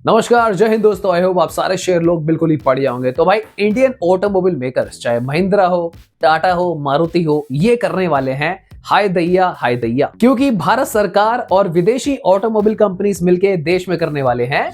नमस्कार, जय हिंद दोस्तों। आई होप आप सारे शेयर लोग बिल्कुल ही बढ़िया होंगे। तो भाई इंडियन ऑटोमोबाइल मेकर्स चाहे महिंद्रा हो, टाटा हो, मारुति हो, ये करने वाले हैं हाय दैया, क्योंकि भारत सरकार और विदेशी ऑटोमोबाइल कंपनीज मिलके देश में करने वाले हैं।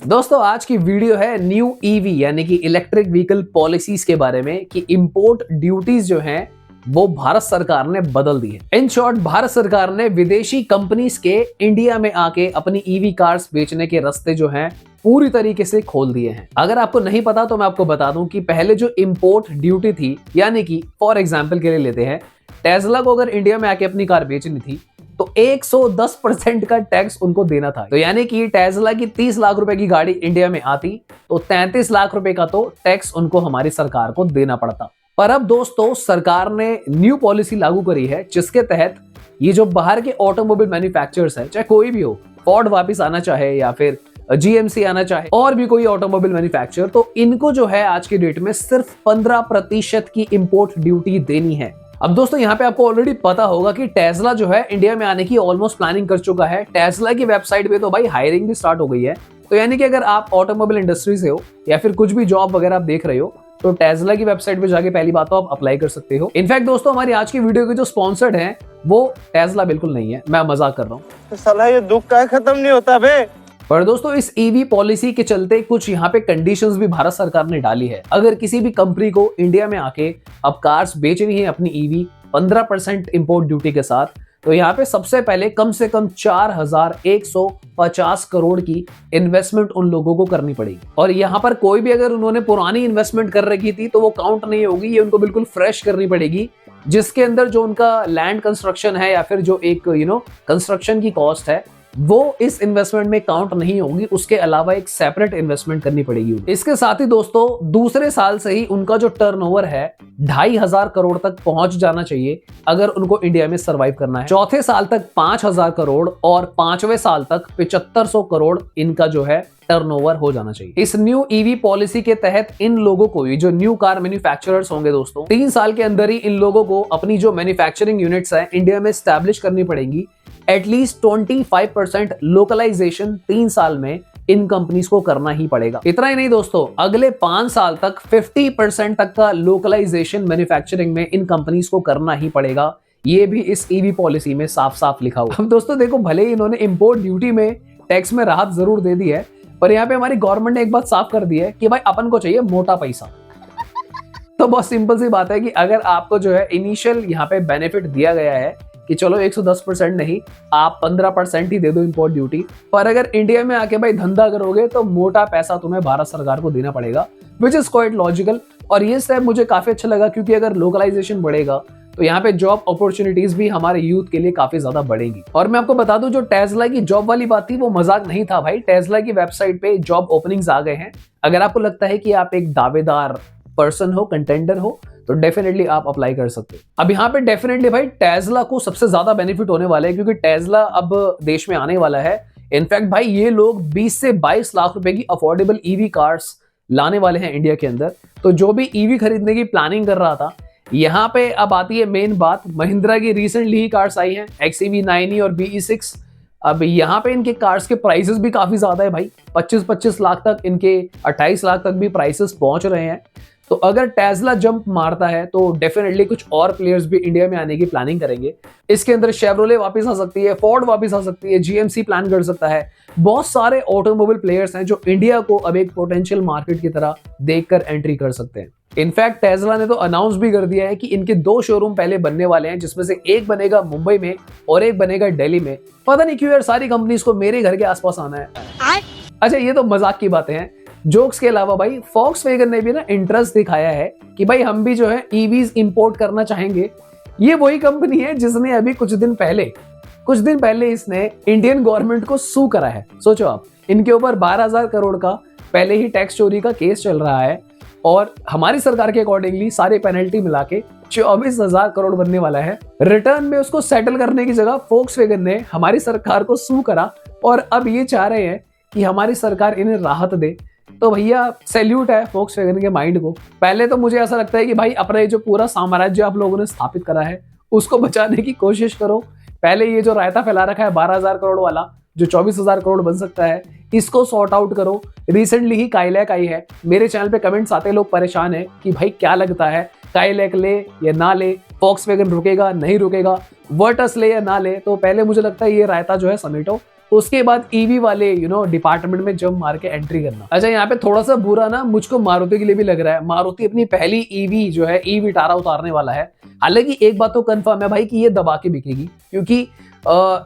दोस्तों आज की वीडियो है न्यू ईवी यानी कि इलेक्ट्रिक व्हीकल पॉलिसीज के बारे में कि इंपोर्ट ड्यूटीज जो हैं वो भारत सरकार ने बदल दी है। इन शॉर्ट भारत सरकार ने विदेशी कंपनीज के इंडिया में आके अपनी ईवी कार्स बेचने के रास्ते जो हैं पूरी तरीके से खोल दिए हैं। अगर आपको नहीं पता तो मैं आपको बता दूं कि पहले जो इंपोर्ट ड्यूटी थी, यानी कि फॉर एग्जांपल के लिए लेते हैं टेस्ला को, अगर इंडिया में आके अपनी कार बेचनी थी तो 110% का टैक्स उनको देना था। तो यानी कि टेस्ला की 30 लाख रुपए की गाड़ी इंडिया में आती तो 33 लाख रुपए का तो टैक्स उनको हमारी सरकार को देना पड़ता। पर अब दोस्तों सरकार ने न्यू पॉलिसी लागू करी है जिसके तहत ये जो बाहर के ऑटोमोबाइल मैन्युफैक्चरर्स हैं, चाहे कोई भी हो, फोर्ड वापस आना चाहे या फिर जीएमसी आना चाहे और भी कोई ऑटोमोबाइल मैन्युफैक्चरर, तो इनको जो है आज की डेट में सिर्फ 15% की इंपोर्ट ड्यूटी देनी है। अब दोस्तों यहाँ पे आपको ऑलरेडी पता होगा कि टेस्ला जो है इंडिया में आने की ऑलमोस्ट प्लानिंग कर चुका है। टेस्ला की वेबसाइट पे तो भाई हायरिंग भी स्टार्ट हो गई है। तो यानी कि अगर आप ऑटोमोबाइल इंडस्ट्री से हो या फिर कुछ भी जॉब वगैरह आप देख रहे हो तो टेस्ला की वेबसाइट पे जाके पहली बात तो आप अप्लाई कर सकते हो। इनफैक्ट दोस्तों हमारी आज की वीडियो के जो स्पॉन्सर्ड हैं वो टेस्ला बिल्कुल नहीं है, मैं मजाक कर रहा हूँ। तो साला ये दुख का खत्म नहीं होता बे। पर दोस्तों इस ईवी पॉलिसी के चलते कुछ यहाँ पे कंडीशंस भी भारत सरकार ने डाली है। अगर किसी भी कंपनी को इंडिया में आके अब कार्स बेचनी है अपनी ईवी 15% इंपोर्ट ड्यूटी के साथ, तो यहाँ पे सबसे पहले कम से कम 4150 करोड़ की इन्वेस्टमेंट उन लोगों को करनी पड़ेगी। और यहाँ पर कोई भी अगर उन्होंने पुरानी इन्वेस्टमेंट कर रखी थी तो वो काउंट नहीं होगी, ये उनको बिल्कुल फ्रेश करनी पड़ेगी, जिसके अंदर जो उनका लैंड कंस्ट्रक्शन है या फिर जो एक कंस्ट्रक्शन की कॉस्ट है वो इस इन्वेस्टमेंट में काउंट नहीं होगी। उसके अलावा एक सेपरेट इन्वेस्टमेंट करनी पड़ेगी। इसके साथ ही दोस्तों दूसरे साल से ही उनका जो टर्नओवर है 2500 करोड़ तक पहुंच जाना चाहिए अगर उनको इंडिया में सरवाइव करना है। चौथे साल तक 5000 करोड़ और 5वें साल तक 7500 करोड़ इनका जो है टर्नओवर हो जाना चाहिए। इस न्यू ईवी पॉलिसी के तहत इन लोगों को, ये जो न्यू कार मैन्युफैक्चरर्स होंगे दोस्तों, 3 साल के अंदर ही इन लोगों को अपनी जो मैन्युफैक्चरिंग यूनिट्स है इंडिया में स्टैब्लिश करनी पड़ेंगी। एटलीस्ट 25% लोकलाइजेशन 3 साल में इन कंपनीज को करना ही पड़ेगा। इतना ही नहीं दोस्तों, अगले 5 साल तक 50% तक का लोकलाइजेशन मैन्युफैक्चरिंग में इन कंपनीज को करना ही पड़ेगा। ये भी इस ईवी पॉलिसी में साफ साफ लिखा हुआ। अब दोस्तों देखो, भले ही इन्होंने इंपोर्ट ड्यूटी में टैक्स में राहत जरूर दे दी है, पर यहाँ पे हमारी गवर्नमेंट ने एक बात साफ कर दी है कि भाई अपन को चाहिए मोटा पैसा। तो बहुत सिंपल सी बात है कि अगर आपको जो है इनिशियल यहाँ पे बेनिफिट दिया गया है कि चलो 110% नहीं, आप 15% ही दे दो इंपोर्ट ड्यूटी, पर अगर इंडिया में आके भाई धंधा करोगे तो मोटा पैसा तुम्हें भारत सरकार को देना पड़ेगा, विच इज क्वाइट लॉजिकल। और ये स्टेप मुझे काफी अच्छा लगा क्योंकि अगर लोकलाइजेशन बढ़ेगा तो यहाँ पे जॉब अपॉर्चुनिटीज भी हमारे यूथ के लिए काफी ज्यादा बढ़ेंगी। और मैं आपको बता दूं, जो टेस्ला की जॉब वाली बात थी वो मजाक नहीं था भाई। टेस्ला की वेबसाइट पे जॉब ओपनिंग्स आ गए हैं। अगर आपको लगता है कि आप एक दावेदार पर्सन हो, कंटेंडर हो, तो डेफिनेटली आप अप्लाई कर सकते हो। अब यहाँ पे डेफिनेटली भाई टेस्ला को सबसे ज्यादा बेनिफिट होने वाला है क्योंकि टेस्ला अब देश में आने वाला है। इनफैक्ट भाई ये लोग 20 से 22 लाख रुपए की अफोर्डेबल ईवी कार्स लाने वाले हैं इंडिया के अंदर। तो जो भी ईवी खरीदने की प्लानिंग कर रहा था, यहाँ पे अब आती है मेन बात। महिंद्रा की रिसेंटली ही कार्स आई हैं, XEV 9e और BE6। अब यहाँ पे इनके कार्स के प्राइसेस भी काफी ज्यादा है भाई, 25-25 लाख तक, इनके 28 लाख तक भी प्राइसेस पहुंच रहे हैं। तो अगर टेस्ला जंप मारता है तो डेफिनेटली कुछ और प्लेयर्स भी इंडिया में आने की प्लानिंग करेंगे। इसके अंदर शेवरोले वापस आ सकती है, फोर्ड वापस आ सकती है, GMC प्लान कर सकता है। बहुत सारे ऑटोमोबाइल प्लेयर्स हैं जो इंडिया को अब एक पोटेंशियल मार्केट की तरह देखकर एंट्री कर सकते हैं। इनफैक्ट टेस्ला ने तो अनाउंस भी कर दिया है कि इनके 2 शोरूम पहले बनने वाले हैं, जिसमें से एक बनेगा मुंबई में और एक बनेगा दिल्ली में। पता नहीं क्यों यार सारी कंपनीज को मेरे घर के आसपास आना है। अच्छा ये तो मजाक की बातें हैं। जोक्स के अलावा भाई फॉक्सवैगन ने भी ना इंटरेस्ट दिखाया है कि भाई हम भी जो है ईवीज इंपोर्ट करना चाहेंगे। ये वही कंपनी है जिसने अभी कुछ दिन पहले इसने इंडियन गवर्नमेंट को सू करा है। सोचो आप, इनके ऊपर 12,000 करोड़ का पहले ही टैक्स चोरी का केस चल रहा है और हमारी सरकार के अकॉर्डिंगली सारे पेनल्टी मिला के 24,000 करोड़ बनने वाला है। रिटर्न में उसको सेटल करने की जगह फॉक्सवैगन ने हमारी सरकार को सू करा और अब ये चाह रहे हैं कि हमारी सरकार इन्हें राहत दे। तो भैया सैल्यूट है फॉक्सवैगन के माइंड को। पहले तो मुझे ऐसा लगता है कि भाई अपना ये जो पूरा साम्राज्य आप लोगों ने स्थापित करा है उसको बचाने की कोशिश करो। पहले ये जो रायता फैला रखा है 12,000 करोड़ वाला, जो 24,000 करोड़ बन सकता है, इसको सॉर्ट आउट करो। रिसेंटली ही काइलैक आई है, मेरे चैनल पे कमेंट्स आते हैं, लोग परेशान है कि भाई क्या लगता है काइलैक ले या ना ले, फॉक्सवैगन रुकेगा नहीं रुकेगा, वर्टस ले या ना ले। तो पहले मुझे लगता है ये रायता जो है समेटो, उसके बाद ईवी वाले डिपार्टमेंट में जब मार के एंट्री करना। अच्छा, यहाँ पे थोड़ा सा बुरा ना मुझको मारुति के लिए भी लग रहा है। मारुति अपनी पहली ईवी जो है ई विटारा उतारने वाला है। हालांकि एक बात तो कंफर्म है भाई कि ये दबा के बिकेगी, क्योंकि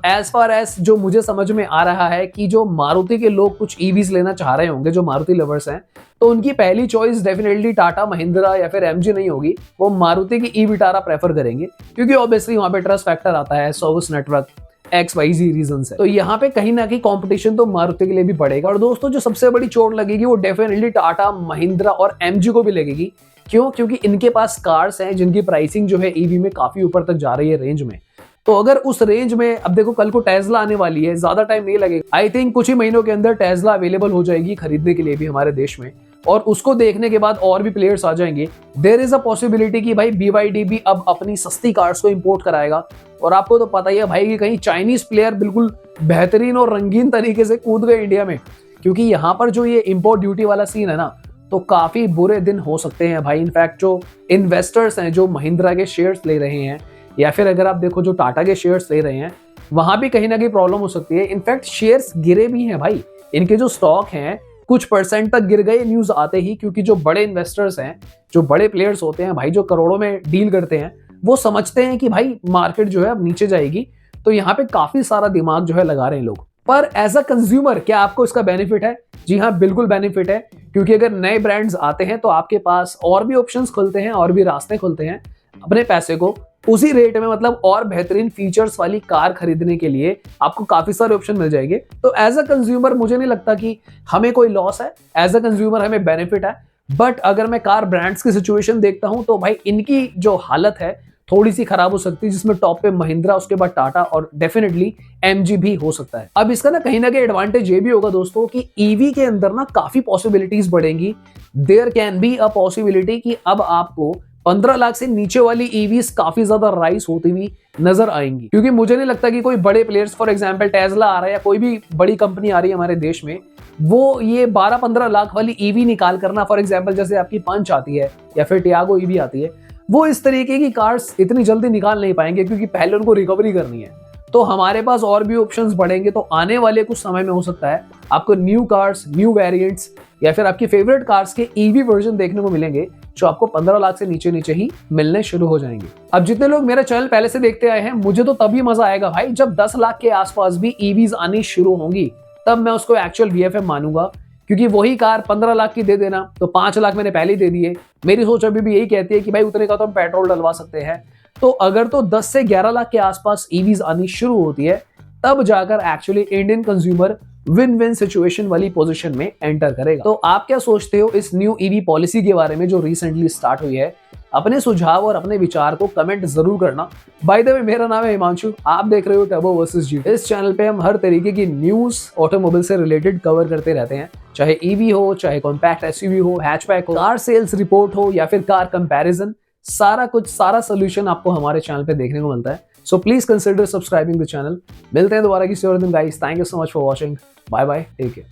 एज फार एज जो मुझे समझ में आ रहा है कि जो मारुति के लोग कुछ ईवीज लेना चाह रहे होंगे, जो मारुति लवर्स हैं, तो उनकी पहली चॉइस डेफिनेटली टाटा महिंद्रा या फिर एमजी नहीं होगी, वो मारुति की ई विटारा प्रेफर करेंगे, क्योंकि ऑब्वियसली वहां पे ट्रस्ट फैक्टर आता है, सर्विस नेटवर्क, XYZ रीजन है। तो यहाँ पे कहीं ना कहीं कंपटीशन तो मारुति के लिए भी बढ़ेगा। और दोस्तों जो सबसे बड़ी चोट लगेगी वो डेफिनेटली टाटा महिंद्रा और एमजी को भी लगेगी। क्यों? क्योंकि इनके पास कार्स हैं जिनकी प्राइसिंग जो है ईवी में काफी ऊपर तक जा रही है रेंज में। तो अगर उस रेंज में, अब देखो कल को टेस्ला आने वाली है, ज्यादा टाइम नहीं लगेगा, आई थिंक कुछ ही महीनों के अंदर टेस्ला अवेलेबल हो जाएगी खरीदने के लिए भी हमारे देश में, और उसको देखने के बाद और भी प्लेयर्स आ जाएंगे। देयर इज अ पॉसिबिलिटी कि भाई BYD भी अब अपनी सस्ती कार्स को इंपोर्ट कराएगा। और आपको तो पता ही है भाई कि कहीं चाइनीज प्लेयर बिल्कुल बेहतरीन और रंगीन तरीके से कूद गए इंडिया में, क्योंकि यहाँ पर जो ये इंपोर्ट ड्यूटी वाला सीन है ना, तो काफी बुरे दिन हो सकते हैं भाई। इनफैक्ट जो इन्वेस्टर्स हैं जो महिंद्रा के शेयर्स ले रहे हैं, या फिर अगर आप देखो जो टाटा के शेयर्स ले रहे हैं, वहां भी कहीं ना कहीं प्रॉब्लम हो सकती है। इनफैक्ट शेयर्स गिरे भी हैं भाई, इनके जो स्टॉक हैं कुछ % तक गिर गए न्यूज आते ही, क्योंकि जो बड़े इन्वेस्टर्स हैं, जो बड़े प्लेयर्स होते हैं भाई, जो करोड़ों में डील करते हैं, वो समझते हैं कि भाई मार्केट जो है अब नीचे जाएगी। तो यहाँ पे काफी सारा दिमाग जो है लगा रहे हैं लोग। पर एज अ कंज्यूमर क्या आपको इसका बेनिफिट है? जी हाँ, बिल्कुल बेनिफिट है, क्योंकि अगर नए ब्रांड्स आते हैं तो आपके पास और भी ऑप्शंस खुलते हैं, और भी रास्ते खुलते हैं अपने पैसे को उसी रेट में, मतलब और बेहतरीन फीचर्स वाली कार खरीदने के लिए आपको काफी सारे ऑप्शन मिल जाएंगे। तो एज अ कंज्यूमर मुझे नहीं लगता कि हमें कोई लॉस है, एज अ कंज्यूमर हमें बेनिफिट है। बट अगर मैं कार ब्रांड्स की सिचुएशन देखता हूं तो भाई इनकी जो हालत है थोड़ी सी खराब हो सकती है, जिसमें टॉप पे महिंद्रा, उसके बाद टाटा और डेफिनेटली एमजी भी हो सकता है। अब इसका ना कहीं एडवांटेज ये भी होगा दोस्तों कि ईवी के अंदर ना काफी पॉसिबिलिटीज बढ़ेंगी। There can be a possibility कि अब आपको 15 लाख से नीचे वाली ईवीज काफी ज्यादा राइज होती हुई नजर आएंगी, क्योंकि मुझे नहीं लगता कि कोई बड़े प्लेयर्स, फॉर एग्जांपल टेस्ला आ रहा है या कोई भी बड़ी कंपनी आ रही है हमारे देश में, वो ये 12-15 लाख वाली ईवी निकाल करना, फॉर एग्जांपल जैसे आपकी पंच आती है या फिर टियागो ईवी आती है, वो इस तरीके की कार्स इतनी जल्दी निकाल नहीं पाएंगे, क्योंकि पहले उनको रिकवरी करनी है। तो हमारे पास और भी ऑप्शंस बढ़ेंगे, तो आने वाले कुछ समय में हो सकता है आपको न्यू कार्स, न्यू वेरिएंट्स या फिर आपकी फेवरेट कार्स के ईवी वर्जन देखने को मिलेंगे, जो आपको 15 लाख से नीचे ही मिलने शुरू हो जाएंगे। अब जितने लोग मेरा चैनल पहले से देखते आए हैं, मुझे तो तभी मजा आएगा भाई जब 10 लाख के आसपास भी ईवीज आनी शुरू होंगी, तब मैं उसको एक्चुअल VFM मानूंगा। क्योंकि वही कार 15 लाख की दे देना, तो 5 लाख मैंने पहले ही दे दिए। मेरी सोच अभी भी यही कहती है कि भाई उतने का तो हम पेट्रोल डलवा सकते हैं। तो अगर तो 10 से 11 लाख के आसपास ईवीज आनी शुरू होती है, तब जाकर actually Indian consumer win win situation वाली पोजीशन में एंटर करेगा। तो आप क्या सोचते हो इस न्यू ईवी पॉलिसी के बारे में जो रिसेंटली स्टार्ट हुई है? अपने सुझाव और अपने विचार को कमेंट जरूर करना। बाय द वे, मेरा नाम है हिमांशु, आप देख रहे हो टर्बो वर्सेस जीटी। इस चैनल पे हम हर तरीके की न्यूज ऑटोमोबाइल से रिलेटेड कवर करते रहते हैं, चाहे ईवी हो, चाहे कॉम्पैक्ट SUV हो, हैचबैक हो, कार सेल्स रिपोर्ट हो या फिर कार कंपैरिजन, सारा कुछ, सारा सोल्यूशन आपको हमारे चैनल पे देखने को मिलता है। So please consider subscribing the channel. मिलते हैं दोबारा किसी और दिन guys. Thank you so much for watching. Bye bye, take care.